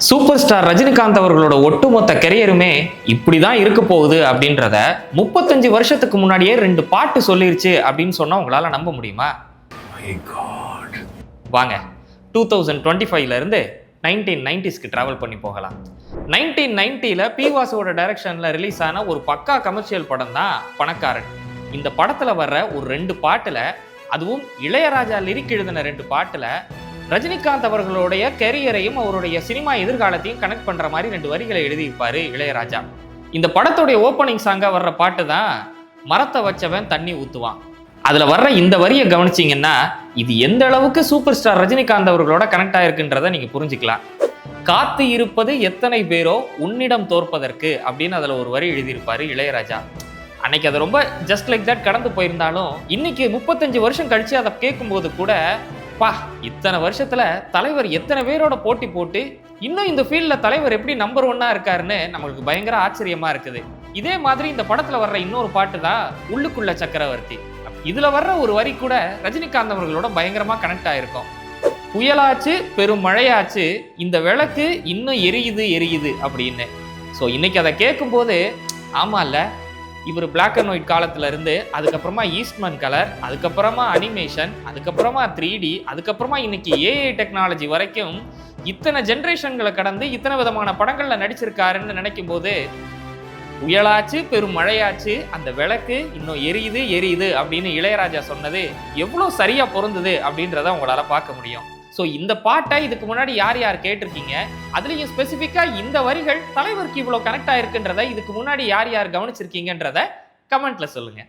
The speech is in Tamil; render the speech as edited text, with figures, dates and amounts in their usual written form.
சூப்பர் ஸ்டார் ரஜினிகாந்த் அவர்களோட ஒட்டுமொத்த கெரியருமே இப்படிதான் இருக்க போகுது அப்படின்றத 35 வருஷத்துக்கு முன்னாடியே 2 பாட்டு சொல்லிருச்சு அப்படின்னு சொன்னா உங்களால நம்ப முடியுமா? வாங்க 2025ல இருந்து 1990ஸ்க்கு டிராவல் பண்ணி போகலாம். 1990ல பி வாசுவோட டைரக்ஷன்ல ரிலீஸ் ஆன ஒரு பக்கா கமர்ஷியல் படம் தான் பணக்காரன். இந்த படத்துல வர்ற ஒரு 2 பாட்டுல, அதுவும் இளையராஜா லிரிக் எழுதின 2 பாட்டுல ரஜினிகாந்த் அவர்களுடைய கெரியரையும் அவருடைய சினிமா எதிர்காலத்தையும் கனெக்ட் பண்ற மாதிரி 2 வரிகளை எழுதியிருப்பாரு இளையராஜா. இந்த படத்துடைய ஓப்பனிங் சாங்கா வர்ற பாட்டு தான் மரத்தை வச்சவன் தண்ணி ஊத்துவான். அதுல வர்ற இந்த வரியை கவனிச்சிங்கன்னா இது எந்த அளவுக்கு சூப்பர் ஸ்டார் ரஜினிகாந்த் அவர்களோட கனெக்ட் ஆயிருக்குன்றதை நீங்க புரிஞ்சுக்கலாம். காத்து இருப்பது எத்தனை பேரோ உன்னிடம் தோற்பதற்கு அப்படின்னு அதுல ஒரு வரி எழுதியிருப்பாரு இளையராஜா. அன்னைக்கு அது ரொம்ப ஜஸ்ட் லைக் தட் கடந்து போயிருந்தாலும் இன்னைக்கு 35 வருஷம் கழிச்சு அதை கேட்கும்போது கூட இத்தனை வருஷத்துல தலைவர் எத்தனை பேரோட போட்டி போட்டு இன்னும் இந்த ஃபீல்ட்ல தலைவர் எப்படி நம்பர் 1 இருக்காருன்னு நம்மளுக்கு பயங்கர ஆச்சரியமா இருக்குது. இதே மாதிரி இந்த படத்துல வர்ற இன்னொரு பாட்டு தான் உள்ளுக்குள்ள சக்கரவர்த்தி. இதுல வர்ற ஒரு வரி கூட ரஜினிகாந்த் அவர்களோட பயங்கரமா கனெக்ட் ஆயிருக்கும். புயலாச்சு பெரும் மழையாச்சு இந்த விளக்கு இன்னும் எரியுது அப்படின்னு. ஸோ இன்னைக்கு அதை கேட்கும்போது ஆமா இல்ல, இவர் பிளாக் அண்ட் ஒயிட் காலத்துல இருந்து அதுக்கப்புறமா ஈஸ்ட்மன் கலர், அதுக்கப்புறமா அனிமேஷன், அதுக்கப்புறமா 3D, அதுக்கப்புறமா இன்னைக்கு ஏஐ டெக்னாலஜி வரைக்கும் இத்தனை ஜென்ரேஷன்களை கடந்து இத்தனை விதமான படங்கள்ல நடிச்சிருக்காருன்னு நினைக்கும் போது புயலாச்சு பெரும் மழையாச்சு அந்த விளக்கு இன்னும் எரியுது அப்படின்னு இளையராஜா சொன்னது எவ்வளவு சரியா பொருந்தது அப்படின்றத உங்களால பார்க்க முடியும். ஸோ இந்த பாட்டை இதுக்கு முன்னாடி யார் கேட்டிருக்கீங்க, அதுலேயும் ஸ்பெசிஃபிக்காக இந்த வரிகள் தலைவருக்கு இவ்வளோ கனெக்ட் ஆயிருக்குன்றதை இதுக்கு முன்னாடி யார் கவனிச்சிருக்கீங்கன்றத கமெண்ட்ல சொல்லுங்க.